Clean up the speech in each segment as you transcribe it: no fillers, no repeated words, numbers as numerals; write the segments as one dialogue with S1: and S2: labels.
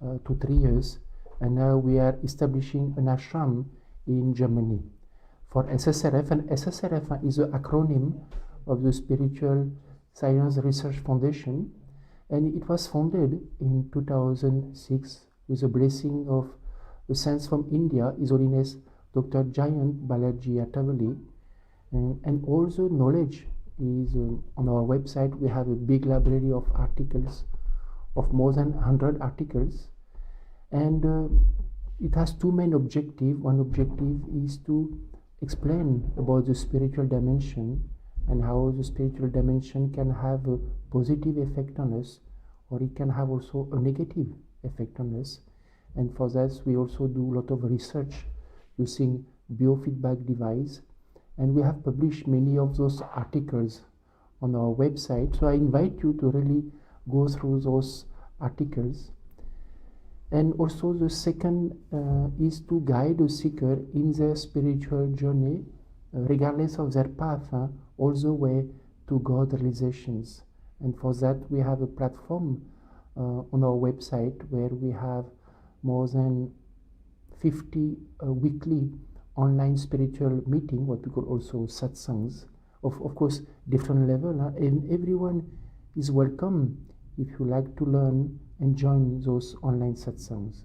S1: to 3 years, and now we are establishing an ashram in Germany for SSRF, and SSRF is an acronym of the Spiritual Science Research Foundation, and it was founded in 2006 with the blessing of the saints from India, His Holiness Dr. Jayant Balaji Attavali, and all the knowledge is on our website. We have a big library of articles, of more than 100 articles, and it has two main objectives. One objective is to explain about the spiritual dimension and how the spiritual dimension can have a positive effect on us, or it can have also a negative effect on us. And for that we also do a lot of research using biofeedback device, and we have published many of those articles on our website. So I invite you to really go through those articles. And also the second is to guide a seeker in their spiritual journey, regardless of their path, all the way to God-realizations. And for that we have a platform on our website where we have more than 50 weekly online spiritual meeting, what we call also satsangs, of course different level, and everyone is welcome if you like to learn and join those online satsangs.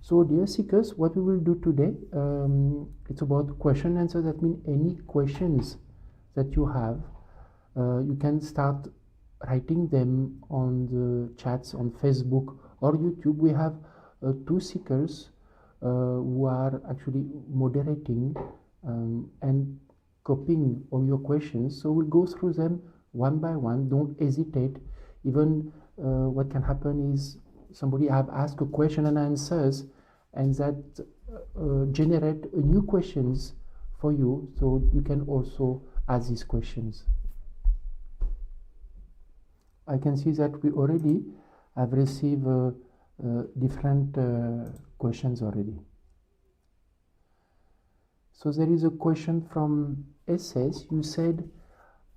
S1: So dear seekers, what we will do today, it's about question answer. That means any questions that you have, you can start writing them on the chats on Facebook or YouTube. We have two seekers who are actually moderating and copying all your questions. So we'll go through them one by one. Don't hesitate. Even what can happen is somebody have asked a question and answers, and that generate new questions for you, so you can also ask these questions. I can see that we already have received different questions already. So there is a question from SS. You said,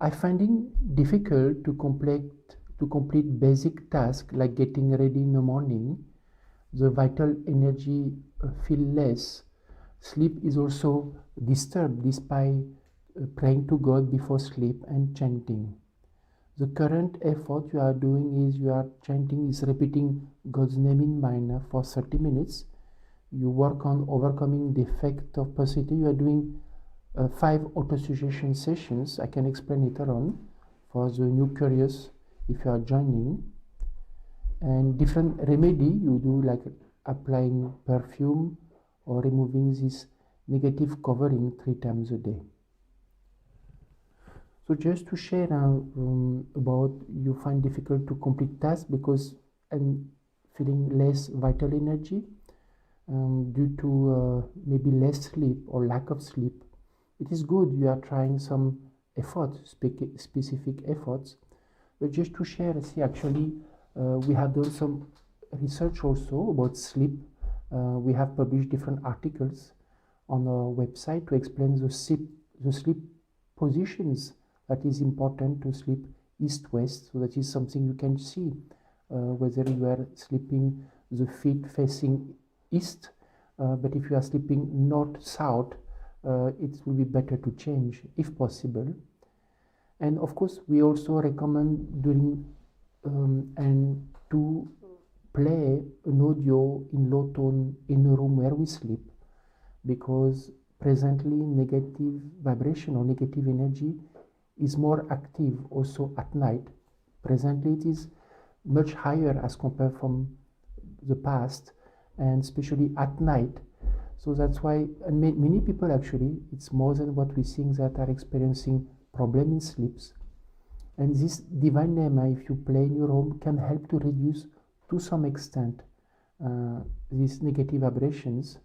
S1: I finding difficult to complete basic tasks like getting ready in the morning. The vital energy feel less. Sleep is also disturbed despite praying to God before sleep and chanting. The current effort you are doing is you are chanting, is repeating God's name in mind for 30 minutes. You work on overcoming the effect of personality. You are doing 5 autosuggestion sessions. I can explain later on for the new curious if you are joining. And different remedy you do, like applying perfume or removing this negative covering 3 times a day. So just to share about you find difficult to complete tasks because and feeling less vital energy due to maybe less sleep or lack of sleep. It is good you are trying some efforts, specific efforts, but just to share, see, actually we have done some research also about sleep. We have published different articles on our website to explain the sleep positions that is important to sleep east-west. So that is something you can see whether you are sleeping the feet facing east, but if you are sleeping north-south, it will be better to change if possible. And of course we also recommend during and to play an audio in low tone in a room where we sleep, because presently negative vibration or negative energy is more active also at night. Presently it is much higher as compared from the past, and especially at night. So that's why many people actually, it's more than what we think, that are experiencing problem in sleeps. And this divine name, if you play in your home, can help to reduce to some extent these negative vibrations.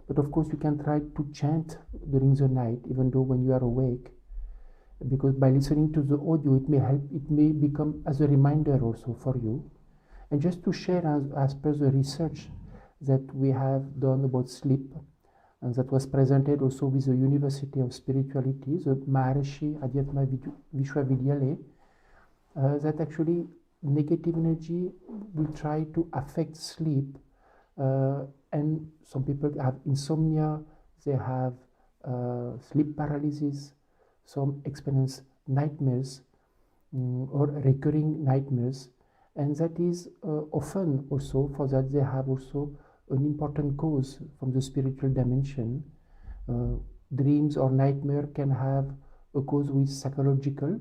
S1: But of course you can try to chant during the night, even though when you are awake, because by listening to the audio it may help, it may become as a reminder also for you. And just to share as per the research that we have done about sleep, and that was presented also with the University of Spirituality, the Maharishi Adhyatma Vishwavidyalaya, that actually negative energy will try to affect sleep, and some people have insomnia, they have sleep paralysis, some experience nightmares, or recurring nightmares, and that is often also for that they have also an important cause from the spiritual dimension. Dreams or nightmare can have a cause with psychological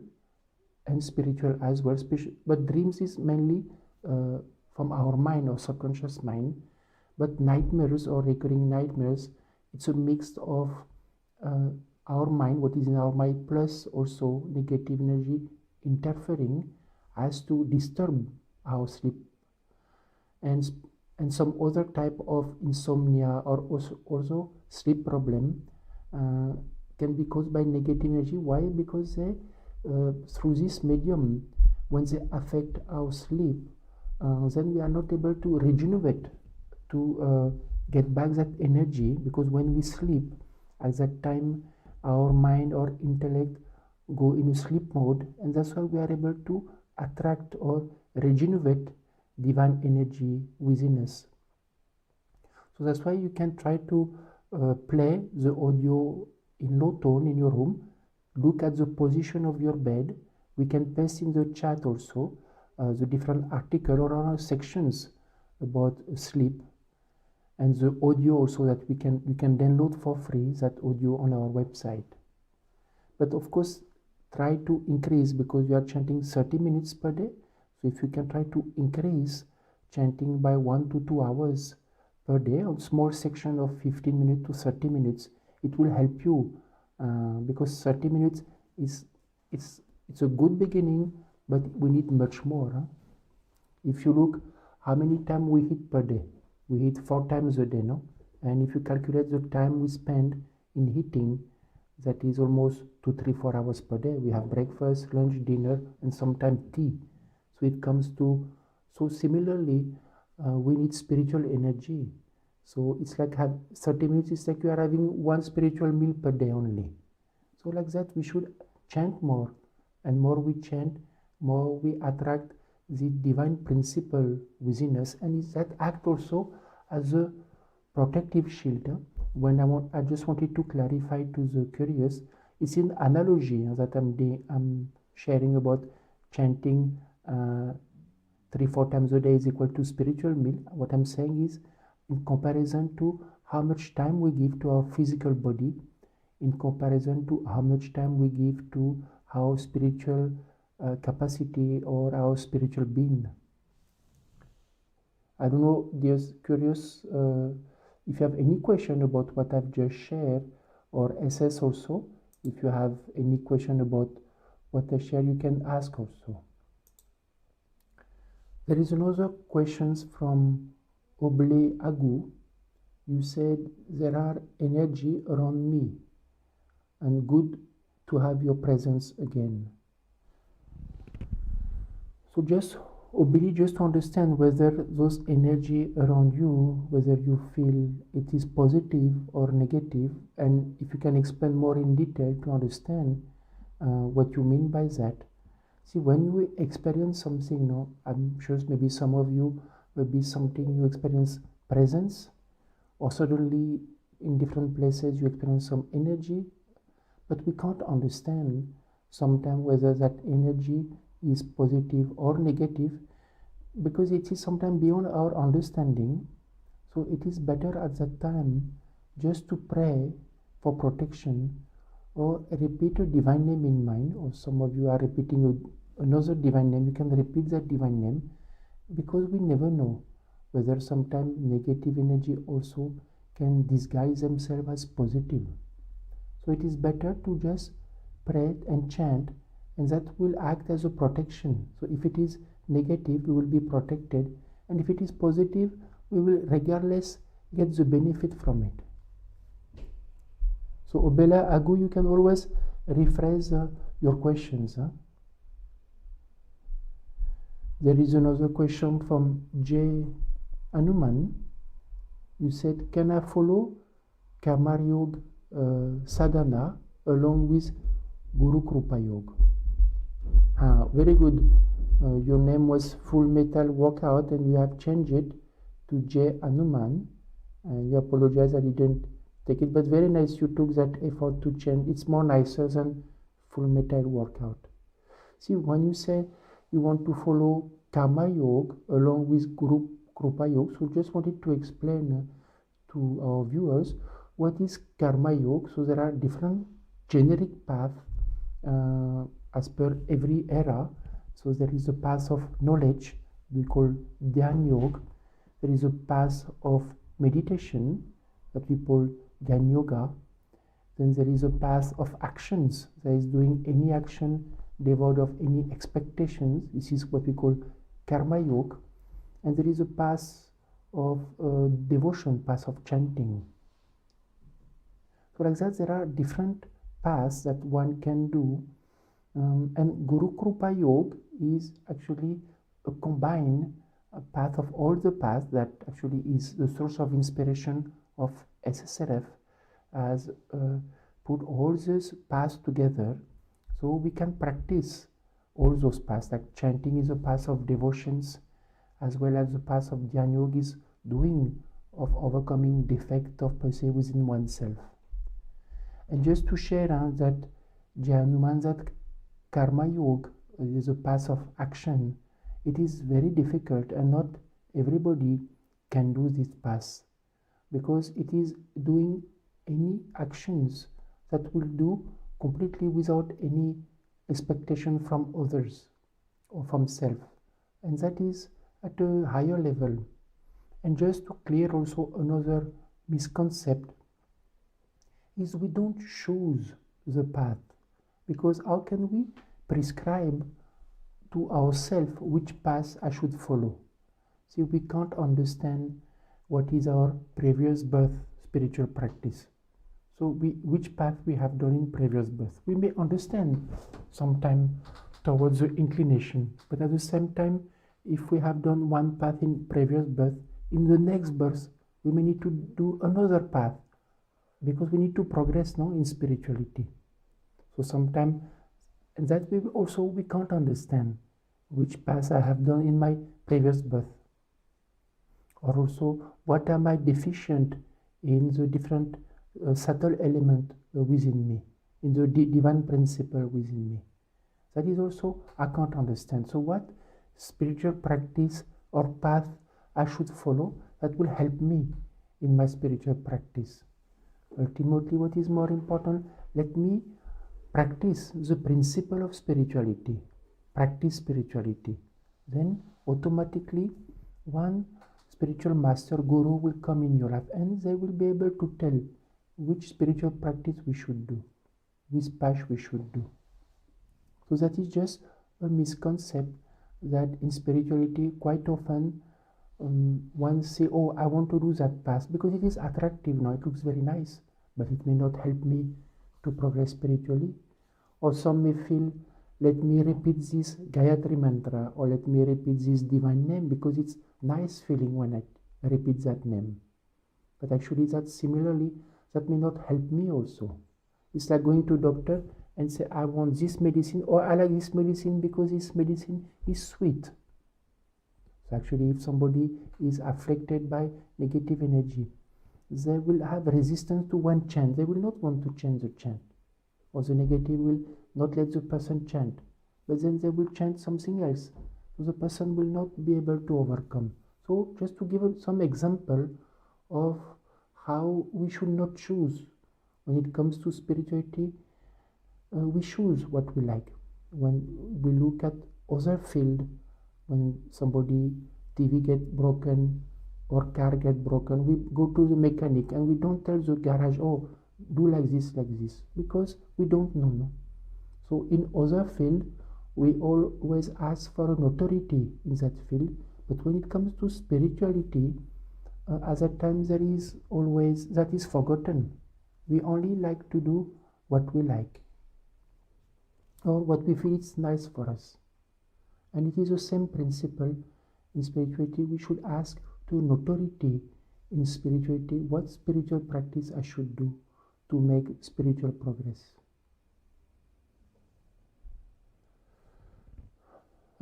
S1: and spiritual as well, but dreams is mainly from our mind or subconscious mind, but nightmares or recurring nightmares, it's a mix of our mind, what is in our mind, plus also negative energy interfering as to disturb our sleep, and some other type of insomnia or also sleep problem can be caused by negative energy. Why? Because they through this medium, when they affect our sleep, then we are not able to regenerate, to get back that energy, because when we sleep at that time our mind or intellect go in a sleep mode, and that's why we are able to attract or regenerate divine energy within us. So that's why you can try to play the audio in low tone in your room. Look at the position of your bed. We can paste in the chat also the different articles or sections about sleep, and the audio also that we can download for free, that audio on our website. But of course, try to increase, because you are chanting 30 minutes per day. So if you can try to increase chanting by 1 to 2 hours per day, a small section of 15 minutes to 30 minutes, it will help you, because 30 minutes is it's a good beginning, but we need much more. If you look how many times we hit per day, we hit 4 times a day, no? And if you calculate the time we spend in hitting, that is almost 2, 3, 4 hours per day. We have breakfast, lunch, dinner, and sometimes tea. So it comes to, so similarly, we need spiritual energy. So it's like 30 minutes, it's like you are having 1 spiritual meal per day only. So like that, we should chant more, and more we chant, more we attract the divine principle within us, and that act also as a protective shield. I just wanted to clarify to the curious, it's an analogy that I'm sharing about chanting 3-4 times a day is equal to spiritual meal. What I'm saying is, in comparison to how much time we give to our physical body, in comparison to how much time we give to our spiritual capacity or our spiritual being. I don't know, dear curious, if you have any question about what I've just shared, or SS also, if you have any question about what I share, you can ask also. There is another question from Oble Agu. You said there are energy around me, and good to have your presence again. So just Obili, just to understand whether those energy around you, whether you feel it is positive or negative, and if you can explain more in detail to understand what you mean by that. See, when you experience something, no, I'm sure maybe some of you will be something you experience presence, or suddenly in different places you experience some energy, but we can't understand sometimes whether that energy is positive or negative, because it is sometimes beyond our understanding. So it is better at that time just to pray for protection, or repeat a divine name in mind, or some of you are repeating another divine name. You can repeat that divine name, because we never know whether sometimes negative energy also can disguise themselves as positive. So it is better to just pray and chant, and that will act as a protection. So if it is negative, we will be protected, and if it is positive, we will regardless get the benefit from it. So Obela Agu, you can always rephrase your questions. There is another question from J. Anuman. You said, can I follow Karma Yoga Sadhana along with Guru Krupa Yoga? Very good. Your name was Full Metal Workout and you have changed it to J. Hanuman. You apologize, I didn't take it, but very nice you took that effort to change. It's more nicer than Full Metal Workout. See, when you say you want to follow Karma Yoga along with Guru Krupa Yoga, so just wanted to explain to our viewers what is Karma Yoga. So there are different generic paths as per every era. So there is a path of knowledge we call Dhyan Yoga. There is a path of meditation that we call Dhyan Yoga. Then there is a path of actions, that is doing any action devoid of any expectations. This is what we call Karma Yoga. And there is a path of devotion, path of chanting. So like that, there are different paths that one can do. And Guru Krupa Yoga is actually a combined path of all the paths that actually is the source of inspiration of SSRF, as put all these paths together so we can practice all those paths. Like chanting is a path of devotions, as well as the path of Dhyan Yoga is doing of overcoming defect of per se within oneself. And just to share that Hanuman, that Karma Yoga is a path of action. It is very difficult and not everybody can do this path, because it is doing any actions that will do completely without any expectation from others or from self, and that is at a higher level. And just to clear also another misconception is we don't choose the path, because how can we prescribe to ourselves which path I should follow? See, we can't understand what is our previous birth spiritual practice. So which path we have done in previous birth. We may understand sometime towards the inclination, but at the same time, if we have done one path in previous birth, in the next birth, we may need to do another path, because we need to progress now in spirituality. So sometimes, and that we can't understand which path I have done in my previous birth, or also what am I deficient in the different subtle element within me, in the divine principle within me. That is also I can't understand. So what spiritual practice or path I should follow that will help me in my spiritual practice? Ultimately, what is more important? Let me practice the principle of spirituality, practice spirituality. Then automatically one spiritual master, guru will come in your life, and they will be able to tell which spiritual practice we should do, which path we should do. So that is just a misconception that in spirituality quite often one say, oh, I want to do that path because it is attractive now, it looks very nice, but it may not help me to progress spiritually. Or some may feel, let me repeat this Gayatri mantra, or let me repeat this divine name because it's nice feeling when I repeat that name. But actually that may not help me also. It's like going to doctor and say, I want this medicine, or I like this medicine because this medicine is sweet. So actually, if somebody is afflicted by negative energy, they will have resistance to one chant. They will not want to change the chant. Or the negative will not let the person chant. But then they will chant something else. So the person will not be able to overcome. So just to give some example of how we should not choose. When it comes to spirituality, we choose what we like. When we look at other field, when somebody TV get broken or car get broken, we go to the mechanic and we don't tell the garage, oh, do like this, because we don't know. No? So in other field, we always ask for an authority in that field, but when it comes to spirituality, at that time there is always, that is forgotten. We only like to do what we like, or what we feel is nice for us. And it is the same principle in spirituality. We should ask to an authority in spirituality what spiritual practice I should do to make spiritual progress.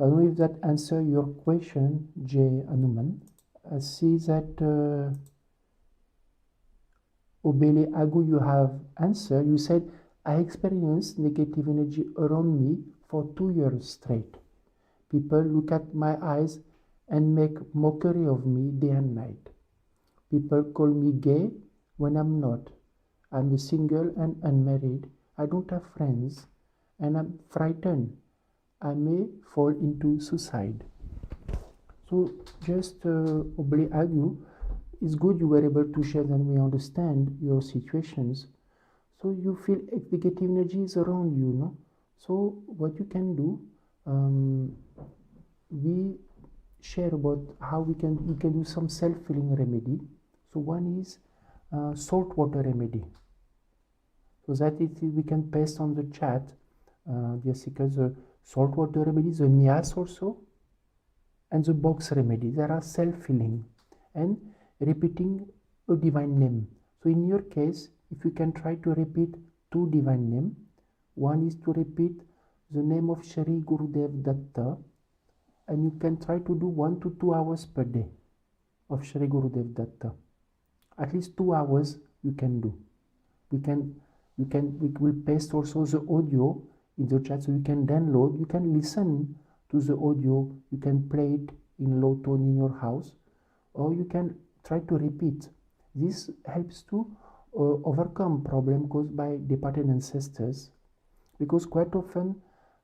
S1: I don't know if that answers your question, J. Hanuman. I see that Obele Agu, you have answered. You said, I experienced negative energy around me for 2 years straight. People look at my eyes and make mockery of me day and night. People call me gay when I'm not. I'm single and unmarried. I don't have friends and I'm frightened. I may fall into suicide. So just Obele Agu, it's good you were able to share and we understand your situations. So you feel negative energy is around you, no? So what you can do, we share about how we can do some self-healing remedy. So one is salt water remedy. So that we can paste on the chat, dear seekers, the salt water remedy, the Nyas also, and the box remedy. There are self-healing and repeating a divine name. So in your case, if you can try to repeat 2 divine names, one is to repeat the name of Shri Gurudev Datta, and you can try to do 1 to 2 hours per day of Shri Gurudev Datta. At least 2 hours you can do. We will paste also the audio in the chat, so you can download, you can listen to the audio, you can play it in low tone in your house, or you can try to repeat. This helps to overcome problem caused by departed ancestors, because quite often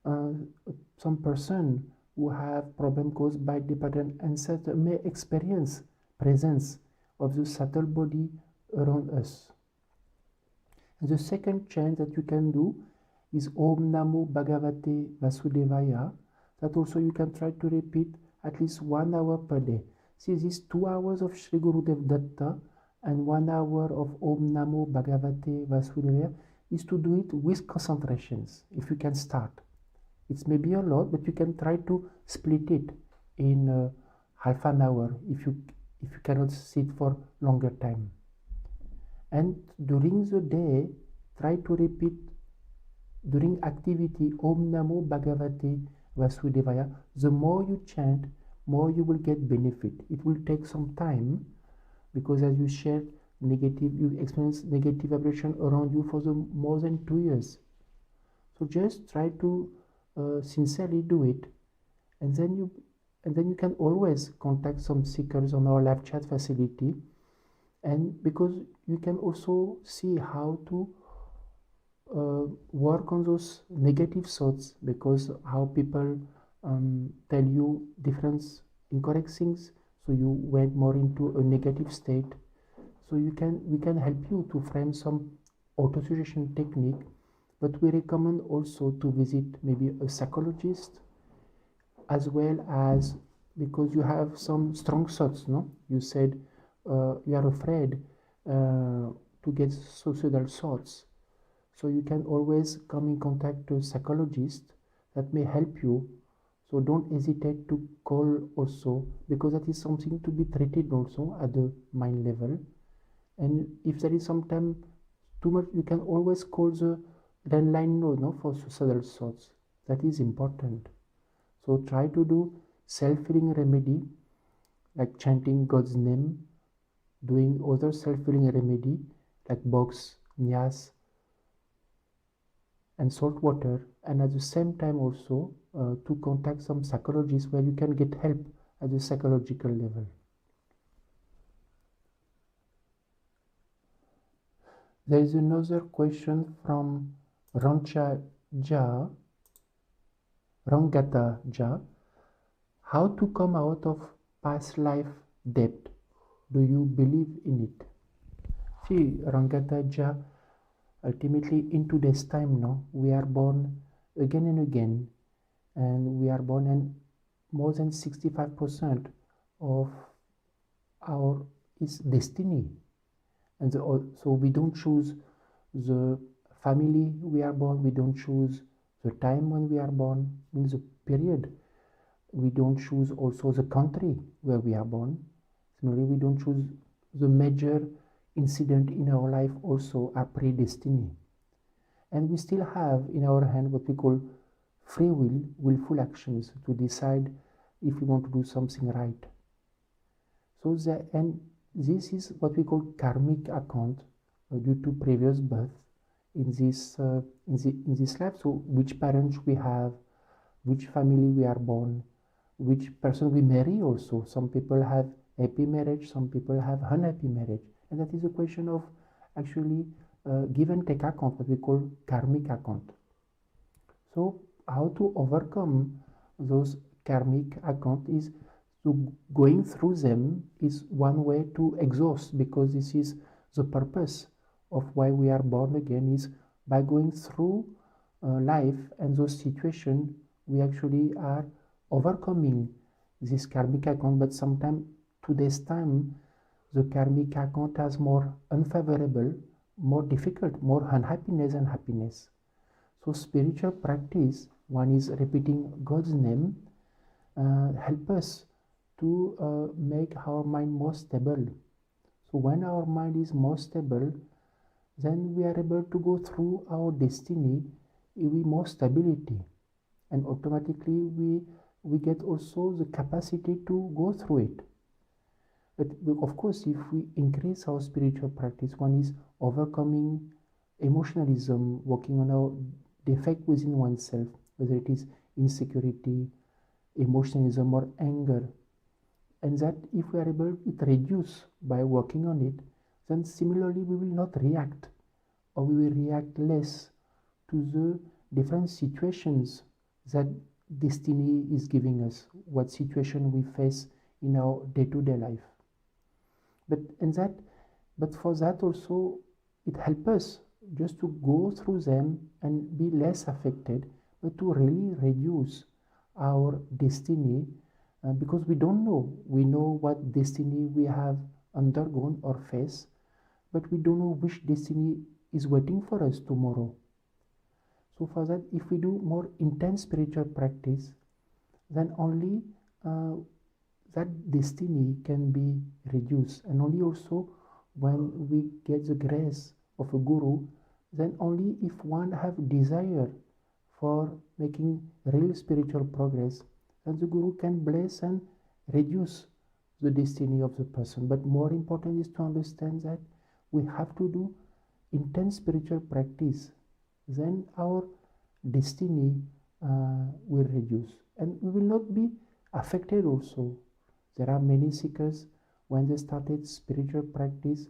S1: some person who have problem caused by departed ancestors may experience presence of the subtle body around us. And the second chant that you can do is Om Namo Bhagavate Vasudevaya. That also you can try to repeat at least 1 hour per day. See, these 2 hours of Shri Gurudev Datta and 1 hour of Om Namo Bhagavate Vasudevaya is to do it with concentrations, if you can start. It's maybe a lot, but you can try to split it in half an hour if you cannot sit for longer time. And during the day, try to repeat during activity Om Namo Bhagavate Vasudevaya. The more you chant, more you will get benefit. It will take some time, because as you share negative, you experience negative vibration around you for more than 2 years. So just try to sincerely do it, and then you can always contact some seekers on our live chat facility, and because you can also see how to work on those negative thoughts, because how people tell you different incorrect things, so you went more into a negative state. So we can help you to frame some auto-suggestion technique, but we recommend also to visit maybe a psychologist, as well as, because you have some strong thoughts, no? You said you are afraid to get suicidal thoughts. So you can always come in contact with a psychologist that may help you. So don't hesitate to call also, because that is something to be treated also at the mind level. And if there is sometimes too much, you can always call the landline node, no, for suicidal thoughts. That is important. So try to do self-healing remedy, like chanting God's name, doing other self-healing remedy like box, nyas, and salt water, and at the same time also to contact some psychologists where you can get help at the psychological level. There is another question from Rangata Ja. How to come out of past life debt? Do you believe in it? See, Rangata Ja, ultimately in today's time now, we are born again and again, and we are born, and more than 65% of our is destiny. And so we don't choose the family we are born, we don't choose the time when we are born, in the period. We don't choose also the country where we are born. Similarly, we don't choose the major incident in our life also are predestined. And we still have in our hand what we call free will, willful actions to decide if we want to do something right. So and this is what we call karmic account due to previous birth in this life. So which parents we have, which family we are born, which person we marry also. Some people have happy marriage, some people have unhappy marriage, and that is a question of actually give and take account, what we call karmic account. So how to overcome those karmic account is to going through them is one way to exhaust, because this is the purpose of why we are born again, is by going through life and those situations we actually are overcoming this karmic account. But sometimes today's time the karmic account has more unfavorable, more difficult, more unhappiness and happiness. So spiritual practice, one is repeating God's name, help us to make our mind more stable. So when our mind is more stable, then we are able to go through our destiny with more stability, and automatically we get also the capacity to go through it. But of course, if we increase our spiritual practice, one is overcoming emotionalism, working on our defect within oneself, whether it is insecurity, emotionalism or anger, and that if we are able to reduce by working on it, then similarly we will not react, or we will react less to the different situations that destiny is giving us, what situation we face in our day-to-day life. But for that also it helps us just to go through them and be less affected, but to really reduce our destiny, because we don't know. We know what destiny we have undergone or face, but we don't know which destiny is waiting for us tomorrow. So for that, if we do more intense spiritual practice, then only that destiny can be reduced. And only also when we get the grace of a guru, then only if one have desire for making real spiritual progress, then the guru can bless and reduce the destiny of the person. But more important is to understand that we have to do intense spiritual practice, then our destiny will reduce, and we will not be affected also. There are many seekers, when they started spiritual practice,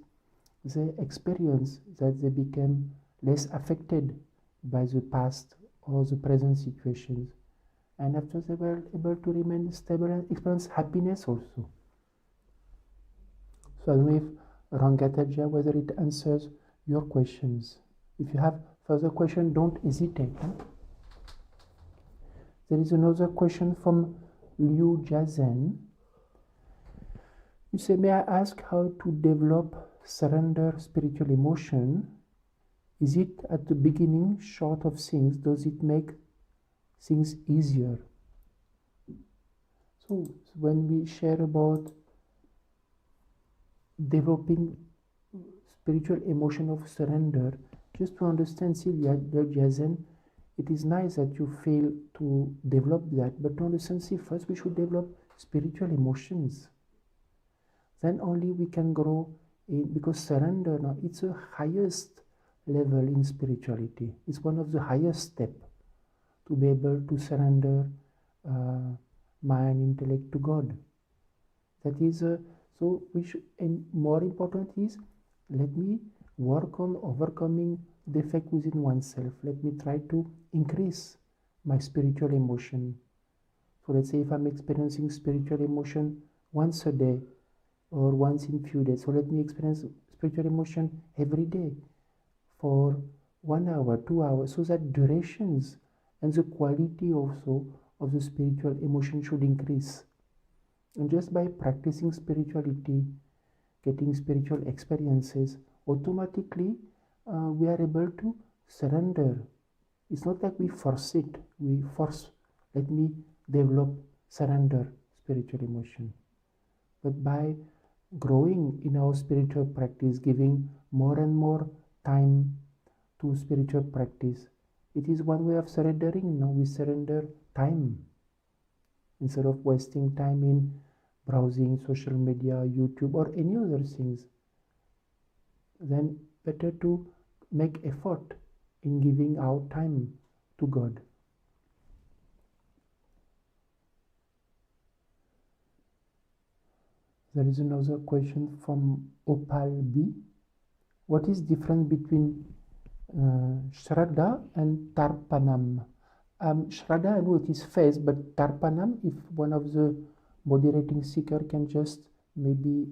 S1: they experience that they became less affected by the past or the present situations, and after they were able to remain stable and experience happiness also. So I don't know if Rangataja, whether it answers your questions. If you have further questions, don't hesitate. There is another question from Liu Jiazen. You say, may I ask how to develop surrender spiritual emotion? Is it at the beginning short of things? Does it make things easier? So when we share about developing spiritual emotion of surrender, just to understand, Sylvia Jazen, it is nice that you fail to develop that, but to understand, see, first we should develop spiritual emotions. Then only we can grow in, because surrender, now it's the highest level in spirituality. It's one of the highest steps to be able to surrender mind, intellect to God. That is so which, and more important is, let me work on overcoming defect within oneself. Let me try to increase my spiritual emotion. So let's say if I'm experiencing spiritual emotion once a day or once in few days, so let me experience spiritual emotion every day for 1 hour, 2 hours, so that durations and the quality also of the spiritual emotion should increase. And just by practicing spirituality, getting spiritual experiences, automatically we are able to surrender. It's not like we force it, we force, let me develop surrender spiritual emotion. But by growing in our spiritual practice, giving more and more time to spiritual practice, It is one way of surrendering. Now we surrender time. Instead of wasting time in browsing social media, YouTube, or any other things, then better to make effort in giving our time to God. There is another question from Opal B. What is difference between Shraddha and Tarpanam? Shraddha, I know it is faith, but Tarpanam, if one of the moderating seeker can just maybe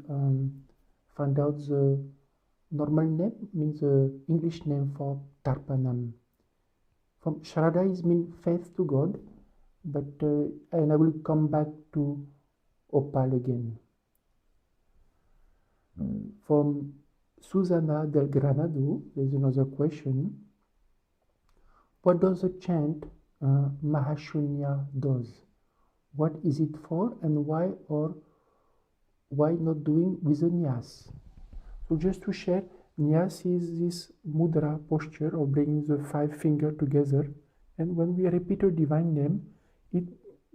S1: find out the normal name, means the English name for Tarpanam. From Shraddha is mean faith to God, but and I will come back to Opal again. From Susana del Granado, there is another question. What does the chant Mahashunya does? What is it for, and why, or why not doing with a nyas? So just to share, nyas is this mudra posture of bringing the 5 fingers together, and when we repeat a divine name,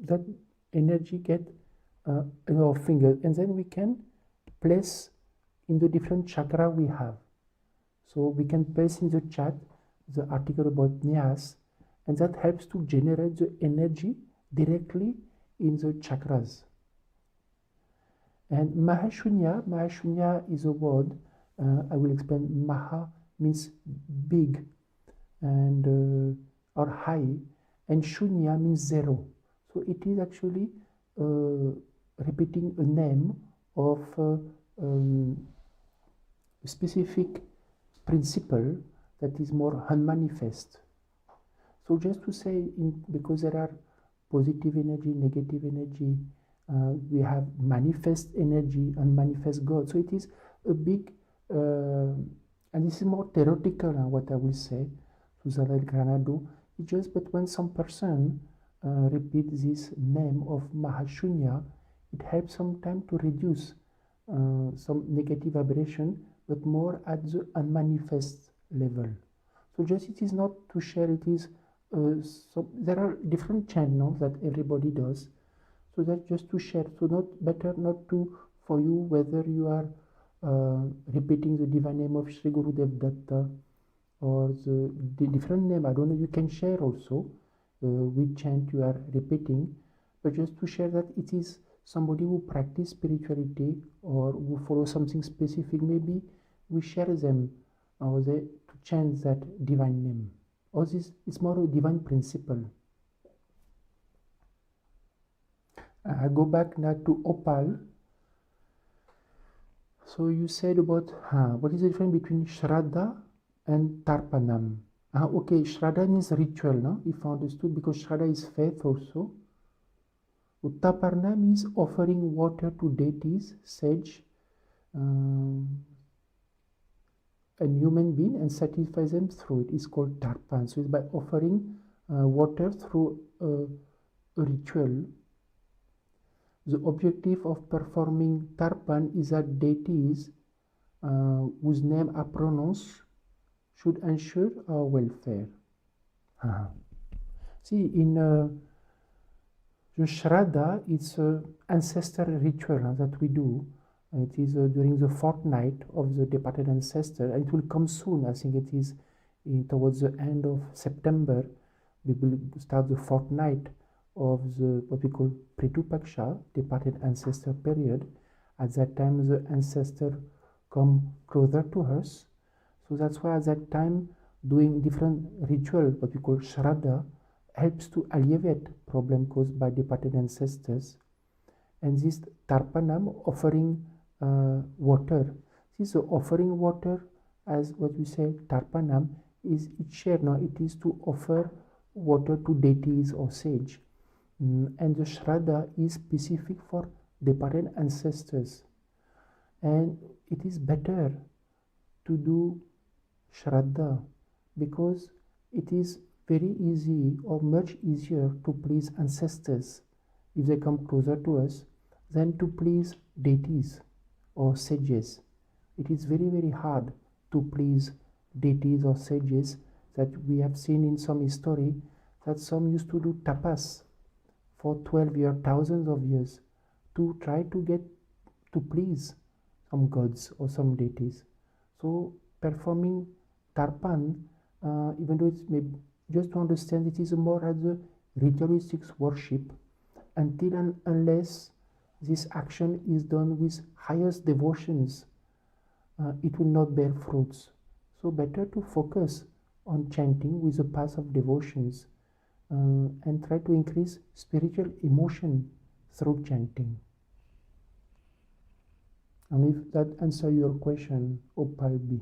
S1: that energy get in our fingers, and then we can place in the different chakra we have. So we can place in the chat the article about nyas, and that helps to generate the energy directly in the chakras. And Mahashunya is a word, I will explain. Maha means big and or high, and Shunya means zero. So it is actually repeating a name of a specific principle that is more unmanifest. So just to say, because there are positive energy, negative energy, we have manifest energy and manifest God. So it is a big, and this is more theoretical, what I will say, Susana del Granado. It's just, but when some person repeats this name of Mahashunya, it helps sometimes to reduce some negative vibration, but more at the unmanifest level. So just it is not to share, it is, so there are different channels that everybody does. So that's just to share. So not better not to, for you, whether you are repeating the divine name of Sri Gurudev Datta or the different name, I don't know, you can share also which chant you are repeating, but just to share that it is somebody who practice spirituality or who follow something specific, maybe we share them or they to chant that divine name. Or this is more a divine principle. I go back now to Opal. So you said about what is the difference between Shraddha and Tarpanam? Okay, Shraddha means ritual, no? If I understood, because Shraddha is faith also. Tarpanam is offering water to deities, sage, a human being, and satisfy them through it. It's called Tarpan. So it's by offering water through a ritual. The objective of performing Tarpan is that deities whose name are pronounced should ensure our welfare. See, in the Shraddha, it's an ancestor ritual that we do. It is during the fortnight of the departed ancestor, and it will come soon. I think it is towards the end of September. We will start the fortnight of the what we call Pritupaksha, departed ancestor period. At that time, the ancestor come closer to us. So that's why at that time, doing different ritual, what we call Shraddha, helps to alleviate problem caused by departed ancestors. And this Tarpanam, offering water. This offering water, as what we say, Tarpanam, is it shared. Now it is to offer water to deities or sage. And the Shraddha is specific for departed ancestors. And it is better to do Shraddha because it is very easy or much easier to please ancestors if they come closer to us than to please deities or sages. It is very, very hard to please deities or sages that we have seen in some history that some used to do tapas for 12 years, thousands of years, to try to get to please some gods or some deities. So performing tarpan, even though it's maybe just to understand, it is more as a ritualistic worship until and unless this action is done with highest devotions, it will not bear fruits. So better to focus on chanting with a path of devotions and try to increase spiritual emotion through chanting. And if that answers your question, Opal B.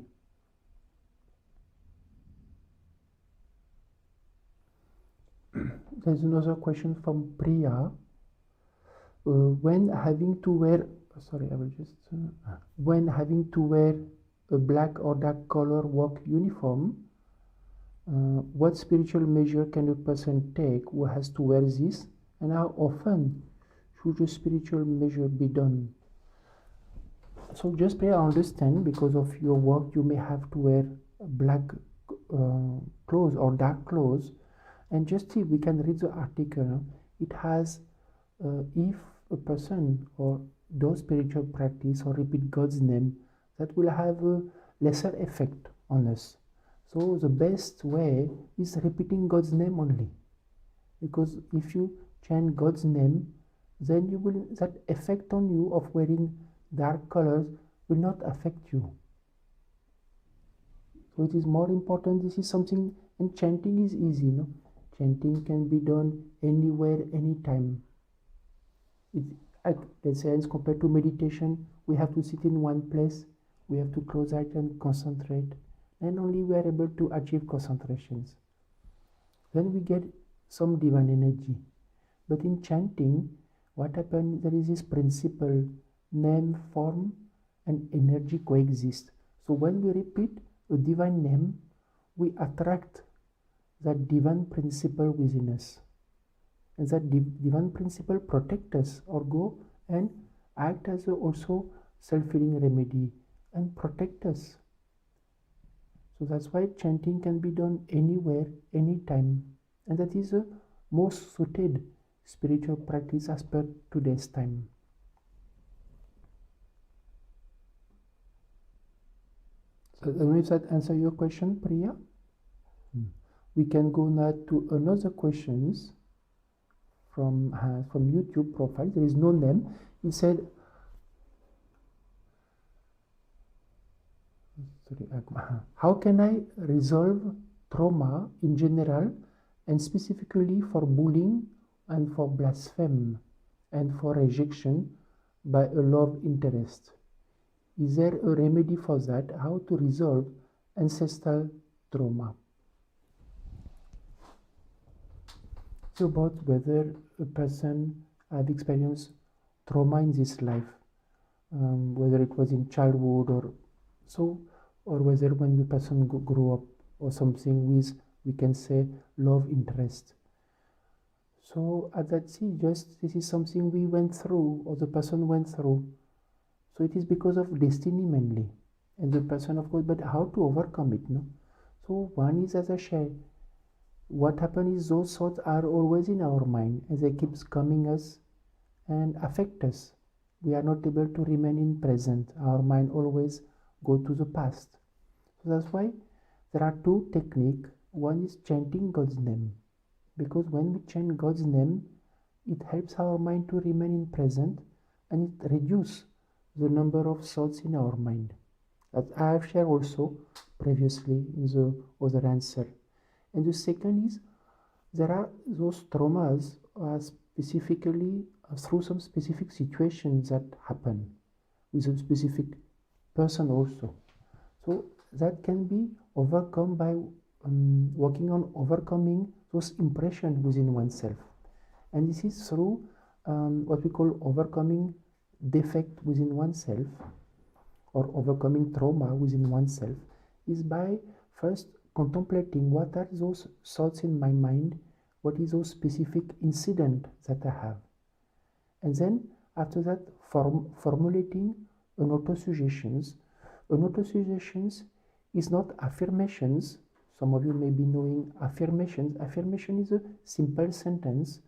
S1: There's another question from Priya. When having to wear a black or dark color work uniform, what spiritual measure can a person take who has to wear this, and how often should a spiritual measure be done? So just pray, I understand, because of your work you may have to wear black clothes or dark clothes, and just see, we can read the article. It has if a person or does spiritual practice or repeat God's name, that will have a lesser effect on us. So the best way is repeating God's name only, because if you chant God's name, then you will, that effect on you of wearing dark colors will not affect you. So it is more important. This is something, and chanting is easy, no? Chanting can be done anywhere, anytime. Let's say, as compared to meditation, we have to sit in one place, we have to close eyes and concentrate, and only we are able to achieve concentrations. Then we get some divine energy. But in chanting, what happens, there is this principle, name, form, and energy coexist. So when we repeat a divine name, we attract that divine principle within us. And that divine principle protect us or go and act as a also self-healing remedy and protect us. So that's why chanting can be done anywhere, anytime. And that is the most suited spiritual practice as per today's time. So I don't know if that answers your question, Priya. We can go now to another questions from YouTube profile. There is no name. He said, how can I resolve trauma in general and specifically for bullying and for blasphemy and for rejection by a love interest? Is there a remedy for that? How to resolve ancestral trauma? It's about whether a person have experienced trauma in this life, whether it was in childhood or so, or whether when the person grew up or something with, we can say, love interest. So at that see, just this is something we went through or the person went through. So it is because of destiny mainly, and the person, of course, but how to overcome it, no? So one is, as I share, what happens is those thoughts are always in our mind and they keep coming us and affect us. We are not able to remain in present. Our mind always go to the past. So that's why there are two techniques. One is chanting God's name, because when we chant God's name, it helps our mind to remain in present and it reduces the number of thoughts in our mind. That I have shared also previously in the other answer. And the second is, there are those traumas specifically through some specific situations that happen with a specific person also. So that can be overcome by working on overcoming those impressions within oneself. And this is through what we call overcoming defect within oneself or overcoming trauma within oneself, is by first contemplating what are those thoughts in my mind, what is those specific incident that I have. And then after that, formulating an autosuggestions. An autosuggestions is not affirmations, Some of you may be knowing affirmations. Affirmation is a simple sentence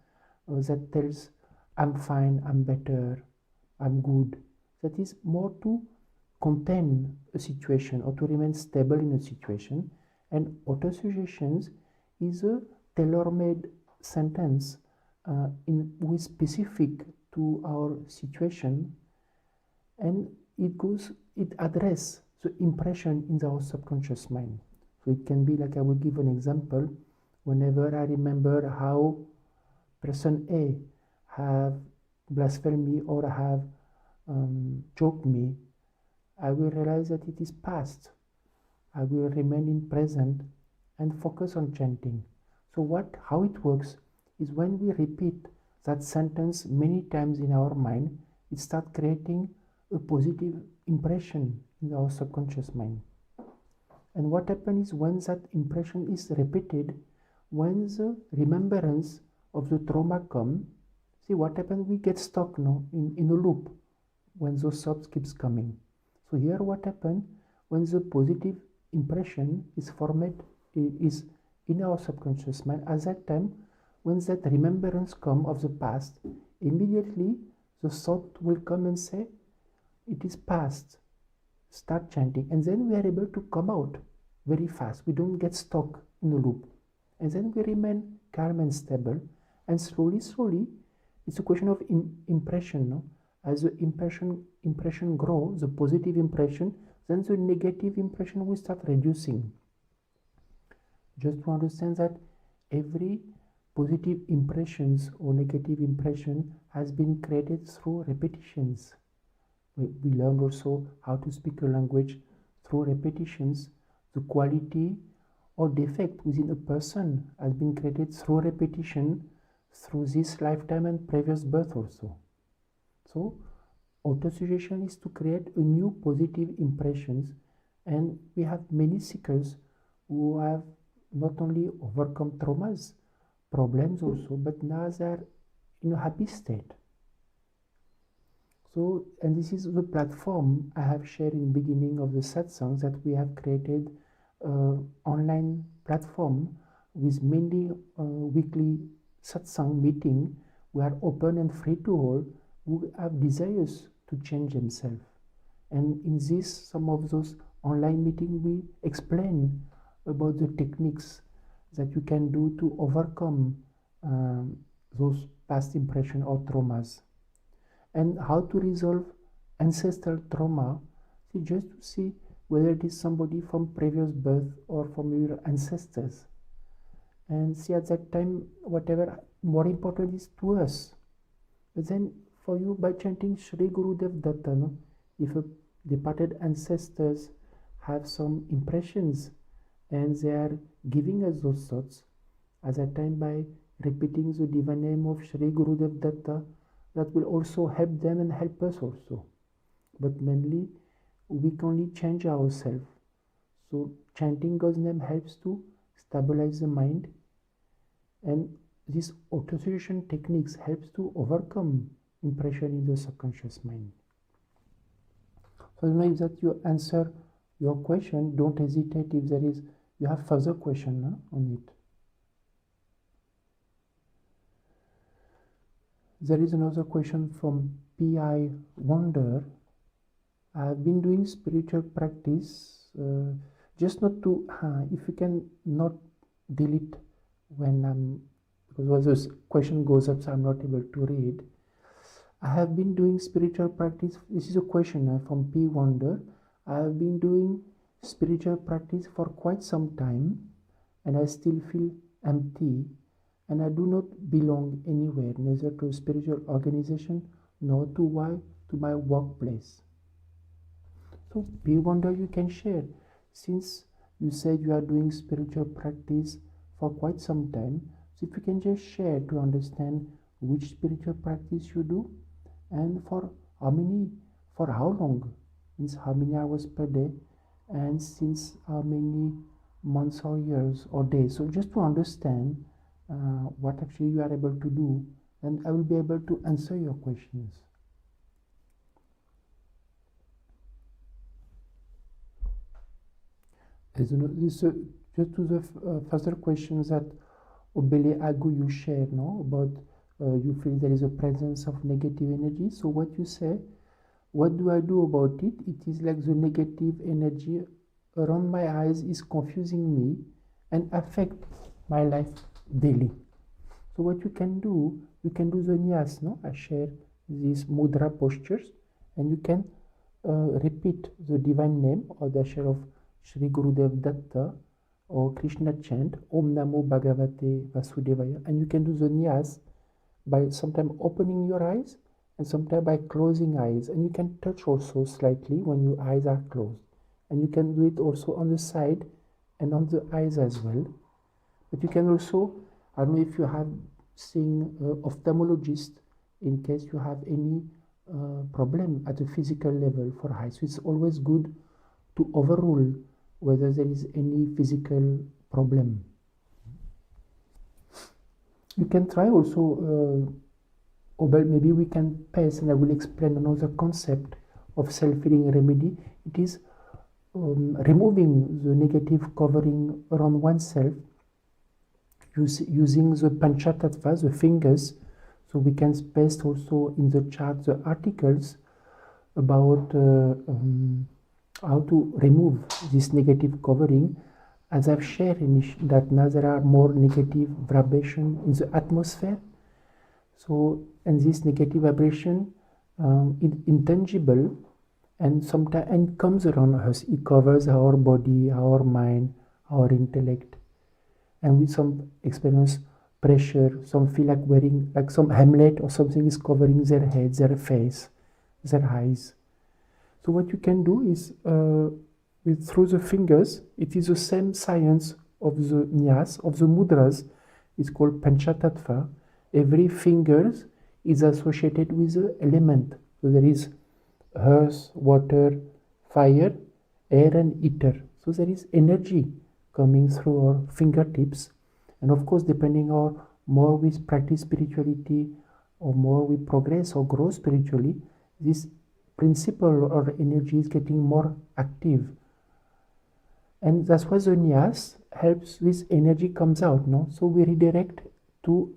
S1: that tells I'm fine, I'm better, I'm good. That is more to contain a situation or to remain stable in a situation. And autosuggestions is a tailor-made sentence with specific to our situation, and it addresses the impression in our subconscious mind. So it can be like, I will give an example. Whenever I remember how person A have blasphemed me or have joked me, I will realize that it is past. I will remain in present and focus on chanting. So how it works is when we repeat that sentence many times in our mind, it starts creating a positive impression in our subconscious mind. And what happens is when that impression is repeated, when the remembrance of the trauma comes, see what happens, we get stuck now in a loop when those thoughts keeps coming. So here what happens, when the positive impression is formed, is in our subconscious mind, at that time, when that remembrance comes of the past, immediately the thought will come and say, it is past, start chanting. And then we are able to come out very fast. We don't get stuck in a loop. And then we remain calm and stable. And slowly, it's a question of impression. No? As the impression grows, the positive impression, then the negative impression will start reducing. Just to understand that every positive impressions or negative impression has been created through repetitions. We learn also how to speak a language through repetitions. The quality or defect within a person has been created through repetition, through this lifetime and previous birth also. So autosuggestion is to create a new positive impressions, and we have many seekers who have not only overcome traumas, problems also, but now they are in a happy state. So, and this is the platform I have shared in the beginning of the satsangs, that we have created an online platform with many weekly satsang meeting. We are open and free to all who have desires to change themselves. And in this, some of those online meetings, we explain about the techniques that you can do to overcome those past impressions or traumas, and how to resolve ancestral trauma. See, just to see whether it is somebody from previous birth or from your ancestors. And see, at that time, whatever more important is to us. But then for you, by chanting Shri Gurudev Datta, no? If a departed ancestors have some impressions and they are giving us those thoughts, at that time, by repeating the divine name of Shri Gurudev Datta, that will also help them and help us also. But mainly, we can only change ourselves. So chanting God's name helps to stabilize the mind, and these autosuggestion techniques helps to overcome impression in the subconscious mind. So you know, if that you answer your question, don't hesitate if there is, you have further question on it. There is another question from P.I. Wonder. I have been doing spiritual practice, just not to, if you can not delete when I'm, because this question goes up, so I'm not able to read. I have been doing spiritual practice. This is a question from P. Wonder. I have been doing spiritual practice for quite some time, and I still feel empty, and I do not belong anywhere, neither to a spiritual organization nor to my workplace. So P. Wonder, you can share, since you said you are doing spiritual practice for quite some time, so if you can just share to understand which spiritual practice you do, and for how long, means how many hours per day, and since how many months or years or days. So just to understand what actually you are able to do, and I will be able to answer your questions. As you know, this Just to the further questions that Obele Agu you share, no, about you feel there is a presence of negative energy. So what you say, what do I do about it? It is like the negative energy around my eyes is confusing me and affect my life daily. So what you can do the nyas, no? I share these mudra postures, and you can repeat the divine name or the share of Shri Gurudev Datta or Krishna chant Om Namo Bhagavate Vasudevaya, and you can do the nyas by sometimes opening your eyes and sometimes by closing eyes, and you can touch also slightly when your eyes are closed, and you can do it also on the side and on the eyes as well. But you can also, I don't know if you have seen ophthalmologist in case you have any problem at a physical level for eyes. So it's always good to overrule whether there is any physical problem. You can try also, or maybe we can pass, and I will explain another concept of self-healing remedy. It is removing the negative covering around oneself using the panchatattva, the fingers. So we can paste also in the chart the articles about how to remove this negative covering. As I've shared that now there are more negative vibration in the atmosphere. So, and this negative vibration is intangible and sometimes comes around us. It covers our body, our mind, our intellect, and with some experience pressure. Some feel like wearing like some Hamlet or something is covering their head, their face, their eyes. So what you can do is through the fingers, it is the same science of the nyas, of the mudras. It's called panchatattva. Every finger is associated with an element. So there is earth, water, fire, air, and ether. So there is energy coming through our fingertips. And of course, depending on more we practice spirituality or more we progress or grow spiritually, this principle or energy is getting more active. And that's why the nyas helps this energy comes out, no? So we redirect to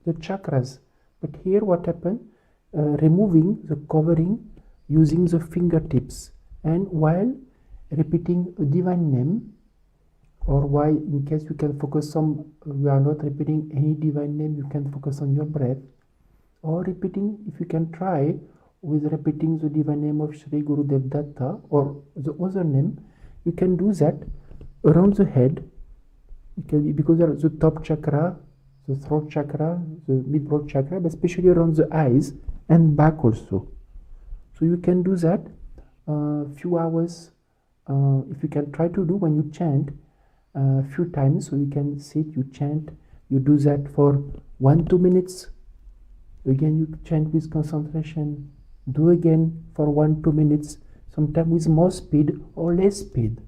S1: the chakras. But here what happened? Removing the covering using the fingertips, and while repeating a divine name, or why in case you can focus on, we are not repeating any divine name, you can focus on your breath, or repeating, if you can try with repeating the divine name of Shri Gurudev Datta or the other name, you can do that around the head. It can be because there is the top chakra, the throat chakra, the mid-throat chakra, but especially around the eyes and back also. So you can do that few hours, if you can try to do when you chant a few times. So you can sit, you chant, you do that for 1-2 minutes. Again, you chant with concentration. Do again for 1-2 minutes, sometimes with more speed or less speed.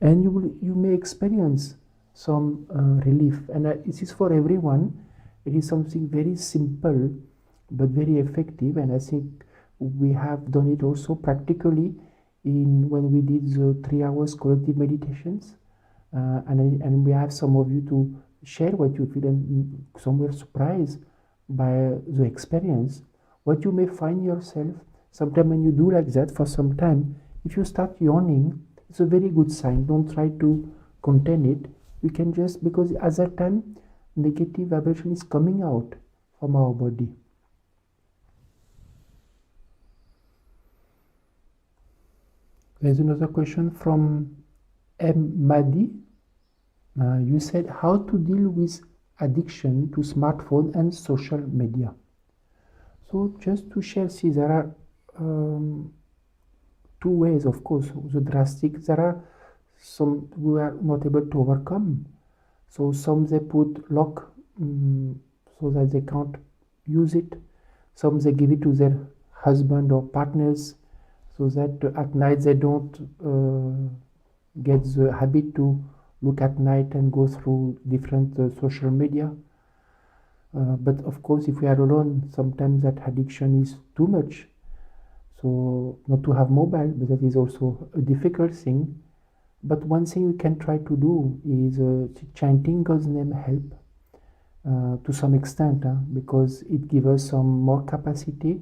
S1: And you may experience some relief. And this is for everyone. It is something very simple but very effective. And I think we have done it also practically when we did the 3 hours collective meditations. And we have some of you to share what you feel, and some were surprised by the experience. What you may find yourself, sometime when you do like that for some time, if you start yawning, it's a very good sign. Don't try to contain it. You can just, because at that time, negative vibration is coming out from our body. There's another question from M. Madi. You said how to deal with addiction to smartphone and social media. So just to share, see, there are 2 ways, of course. The drastic, there are some who are not able to overcome. So some they put lock so that they can't use it. Some they give it to their husband or partners so that at night they don't get the habit to look at night and go through different social media. But of course, if we are alone, sometimes that addiction is too much. So not to have mobile, but that is also a difficult thing. But one thing you can try to do is chanting God's name help to some extent, because it gives us some more capacity,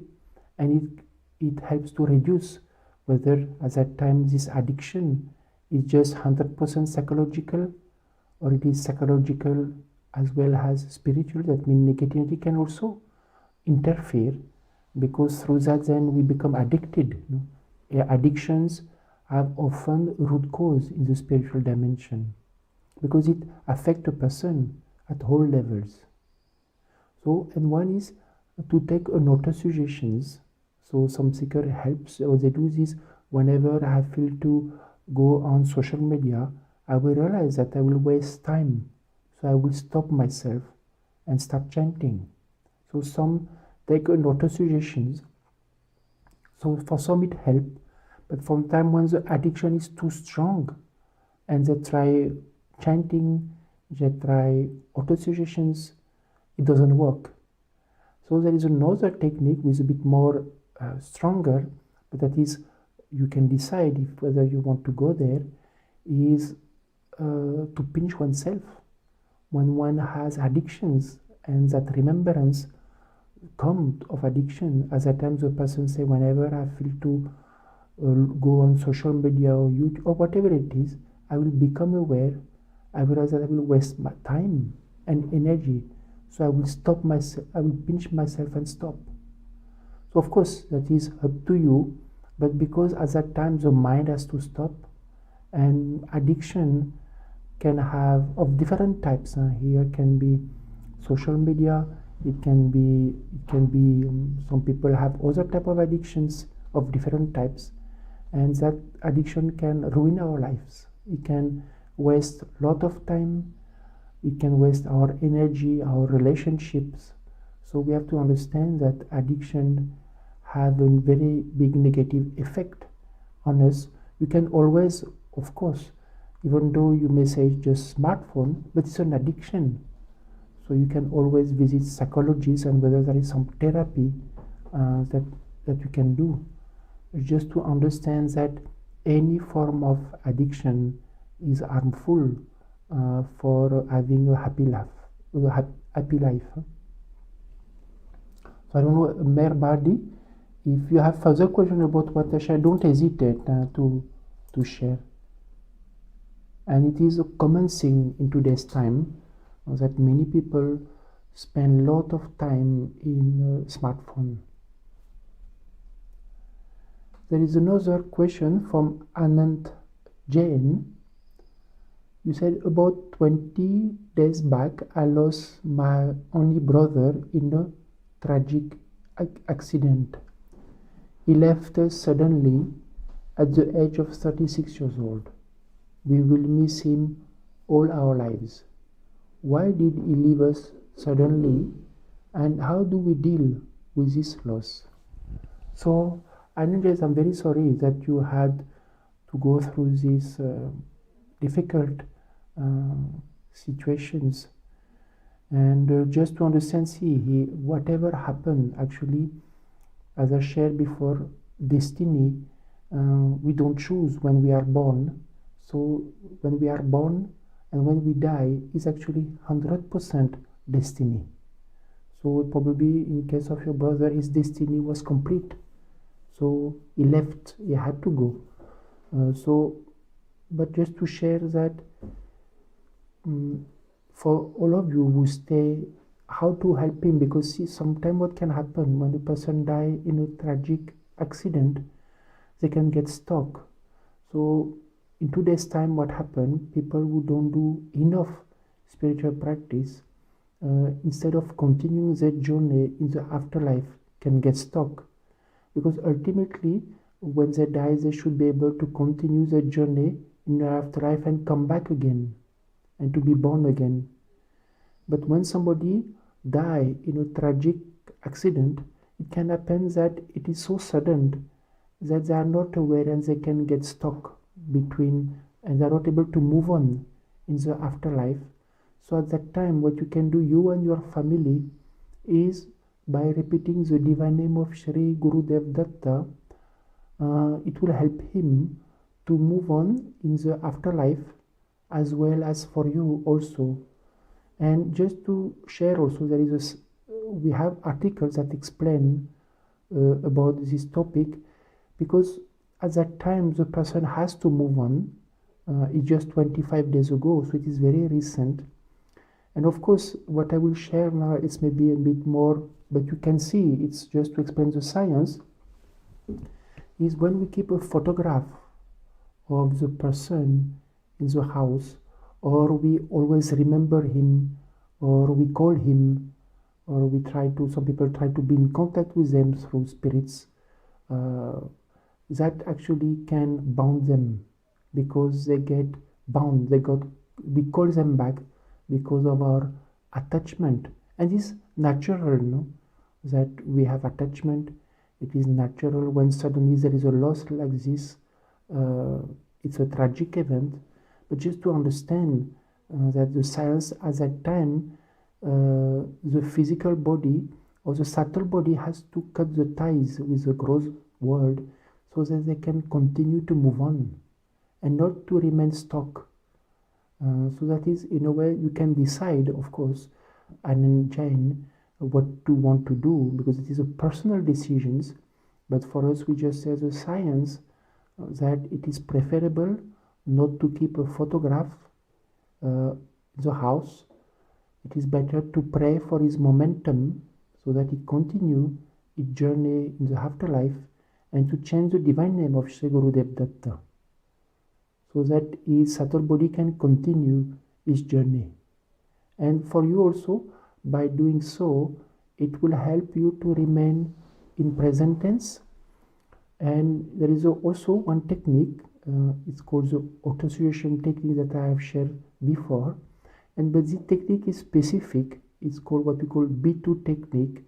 S1: and it helps to reduce whether at that time this addiction is just 100% psychological, or it is psychological as well as spiritual. That means negativity can also interfere, because through that then we become addicted. Addictions have often root cause in the spiritual dimension, because it affects a person at all levels. So, and one is to take a note suggestions. So some seeker helps, or they do this whenever I feel to go on social media, I will realize that I will waste time. So I will stop myself and start chanting. So some take a note suggestions. So for some it helps, but from time when the addiction is too strong and they try chanting, they try auto-suggestions, it doesn't work. So there is another technique which is a bit more stronger, but that is, you can decide if whether you want to go there, is to pinch oneself when one has addictions, and that remembrance come of addiction. As at times the person say, whenever I feel to go on social media or YouTube or whatever it is, I will become aware. I realize that I will waste my time and energy. So I will stop myself, I will pinch myself and stop. So of course that is up to you, but because at that time the mind has to stop, and addiction can have of different types. Here can be social media, it can be some people have other type of addictions of different types, and that addiction can ruin our lives. It can waste a lot of time, it can waste our energy, our relationships. So we have to understand that addiction have a very big negative effect on us. You can always, of course, even though you may say it's just smartphone, but it's an addiction. So you can always visit psychologists, and whether there is some therapy that you can do. Just to understand that any form of addiction is harmful for having a happy life. So I don't know, Mayor Bardi, if you have further question about what I share, don't hesitate to share. And it is a common thing in today's time that many people spend a lot of time in smartphone. There is another question from Anand Jain. You said, about 20 days back, I lost my only brother in a tragic accident. He left us suddenly at the age of 36 years old. We will miss him all our lives. Why did he leave us suddenly, and how do we deal with this loss? So, Anand, I'm very sorry that you had to go through these difficult situations. And just to understand, whatever happened, actually, as I shared before, destiny, we don't choose when we are born. So when we are born and when we die is actually 100% destiny. So probably in case of your brother, his destiny was complete. So he left, he had to go. But just to share that for all of you who stay, how to help him, because see, sometimes what can happen when a person die in a tragic accident, they can get stuck. So in today's time, what happened, people who don't do enough spiritual practice, instead of continuing their journey in the afterlife, can get stuck. Because ultimately, when they die, they should be able to continue their journey in the afterlife and come back again and to be born again. But when somebody die in a tragic accident, it can happen that it is so sudden that they are not aware and they can get stuck between, and they are not able to move on in the afterlife. So at that time, what you can do, you and your family, is by repeating the divine name of Shri Gurudev Datta, it will help him to move on in the afterlife, as well as for you also. And just to share also, we have articles that explain about this topic, because at that time the person has to move on. It's just 25 days ago, so it is very recent. And of course, what I will share now is maybe a bit more, but you can see it's just to explain the science, is when we keep a photograph of the person in the house, or we always remember him, or we call him, or some people try to be in contact with them through spirits, that actually can bound them, because they get bound, we call them back because of our attachment. And it's natural, no? That we have attachment. It is natural when suddenly there is a loss like this. It's a tragic event, but just to understand that the science at that time, the physical body or the subtle body has to cut the ties with the gross world so that they can continue to move on and not to remain stuck. So that is, in a way, you can decide, of course, and Jane, what to want to do, because it is a personal decisions. But for us, we just say the science that it is preferable not to keep a photograph in the house. It is better to pray for his momentum so that he continue his journey in the afterlife, and to change the divine name of Sri Gurudev Datta so that his subtle body can continue his journey. And for you also, by doing so, it will help you to remain in present tense. And there is also one technique, it's called the auto-suggestion technique that I have shared before. But this technique is specific. It's called what we call B2 technique.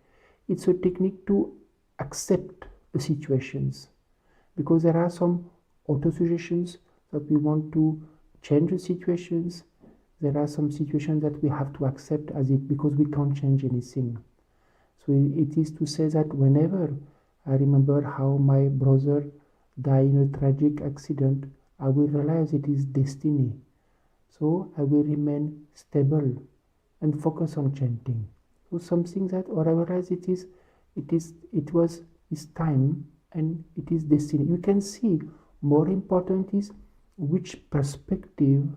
S1: It's a technique to accept the situations, because there are some auto-suggestions that we want to change the situations. There are some situations that we have to accept as it, because we can't change anything. So it is to say that whenever I remember how my brother died in a tragic accident, I will realize it is destiny. So I will remain stable and focus on chanting. So something that, or I realize it was his time and it is destiny. You can see, more important is which perspective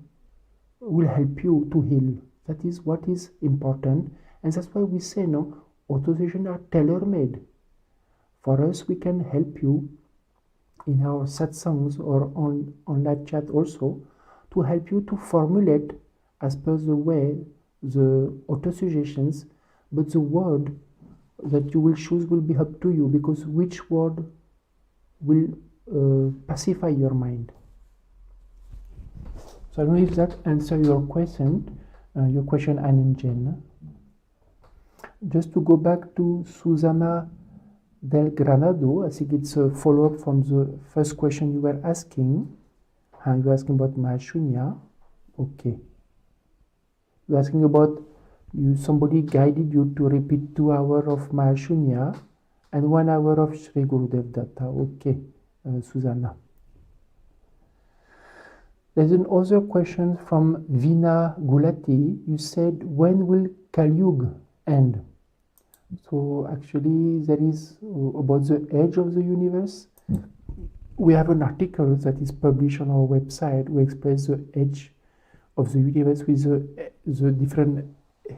S1: will help you to heal. That is what is important. And that's why we say, no, auto-suggestions are tailor-made. For us, we can help you in our satsangs or on that chat also, to help you to formulate as per the way the auto-suggestions, but the word that you will choose will be up to you, because which word will pacify your mind. So I don't know if that answers your question, Anne and Jane. Just to go back to Susana del Granado, I think it's a follow-up from the first question you were asking. You're asking about Mahashunya. Okay. You're asking about somebody guided you to repeat 2 hours of Mahashunya and 1 hour of Sri Gurudev Datta. Okay, Susanna. There's another question from Vina Gulati. You said, when will Kali Yuga end? So actually, there is about the age of the universe. We have an article that is published on our website. We explain the age of the universe with the different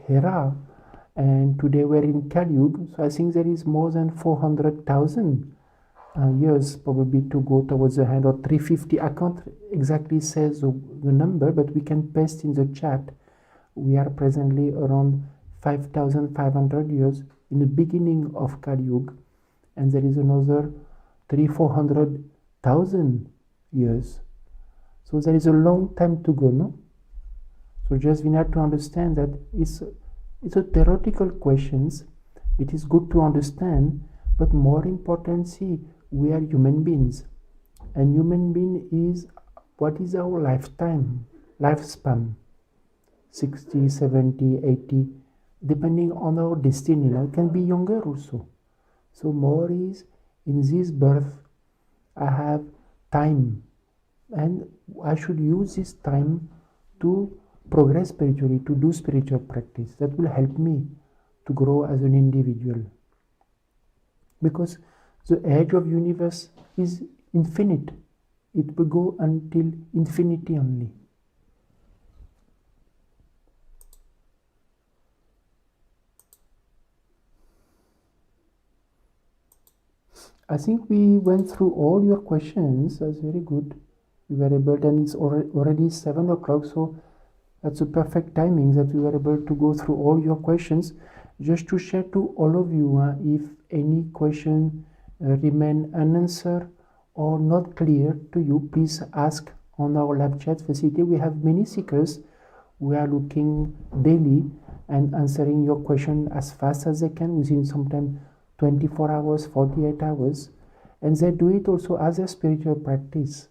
S1: era. And today we're in Kali Yuga. So I think there is more than 400,000 years probably to go towards the end, or 350. I can't exactly say the number, but we can paste in the chat. We are presently around 5,500 years in the beginning of Kali Yuga, and there is another 300,000-400,000 years. So there is a long time to go, no? So just we have to understand that it's a theoretical questions. It is good to understand, but more important, see, we are human beings, and human being is, what is our lifespan? 60, 70, 80, depending on our destiny. Now it can be younger also. So more is, in this birth, I have time and I should use this time to progress spiritually, to do spiritual practice. That will help me to grow as an individual. Because the age of universe is infinite. It will go until infinity only. I think we went through all your questions. That's very good. We were able, and it's already 7 o'clock, so that's a perfect timing that we were able to go through all your questions. Just to share to all of you, if any question remain unanswered or not clear to you, please ask on our live chat facility. We have many seekers who are looking daily and answering your question as fast as they can within sometimes 24 hours, 48 hours, and they do it also as a spiritual practice.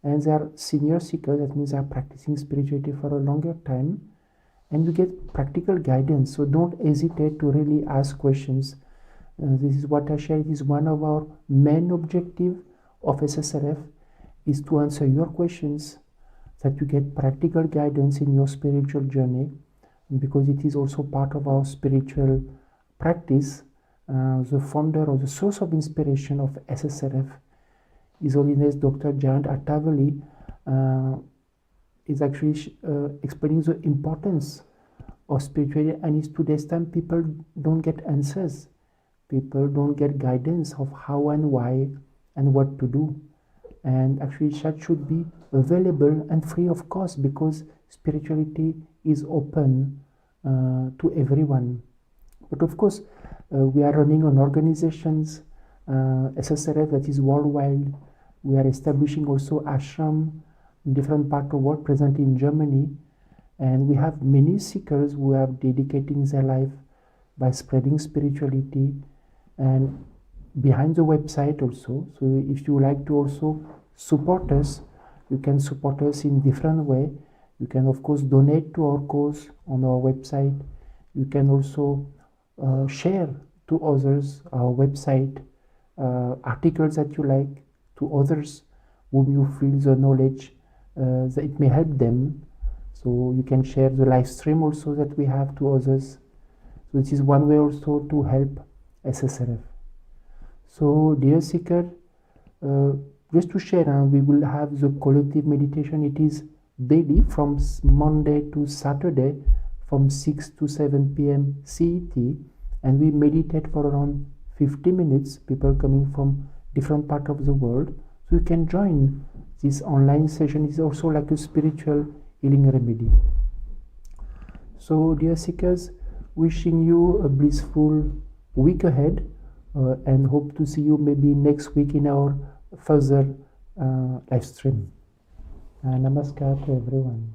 S1: And they are senior seekers, that means they are practicing spirituality for a longer time, and you get practical guidance. So don't hesitate to really ask questions. This is what I shared. It is one of our main objective of SSRF, is to answer your questions, that you get practical guidance in your spiritual journey, because it is also part of our spiritual practice. The founder or the source of inspiration of SSRF, His Holiness Dr. Jayant Attavali, is actually explaining the importance of spirituality, and in today's time people don't get answers. People don't get guidance of how and why and what to do. And actually that should be available and free of cost, because spirituality is open to everyone. But of course, we are running an organizations, SSRF, that is worldwide. We are establishing also ashram in different parts of the world, present in Germany. And we have many seekers who are dedicating their life by spreading spirituality, and behind the website also. So if you like to also support us, you can support us in different way. You can of course donate to our cause on our website. You can also share to others our website, articles that you like, to others whom you feel the knowledge that it may help them. So you can share the live stream also that we have to others. So this is one way also to help SSRF. So dear seeker, just to share, we will have the collective meditation. It is daily from Monday to Saturday from 6 to 7 p.m. CET, and we meditate for around 50 minutes, people coming from different parts of the world. So you can join this online session. It's also like a spiritual healing remedy. So dear seekers, wishing you a blissful week ahead, and hope to see you maybe next week in our further live stream. Namaskar to everyone.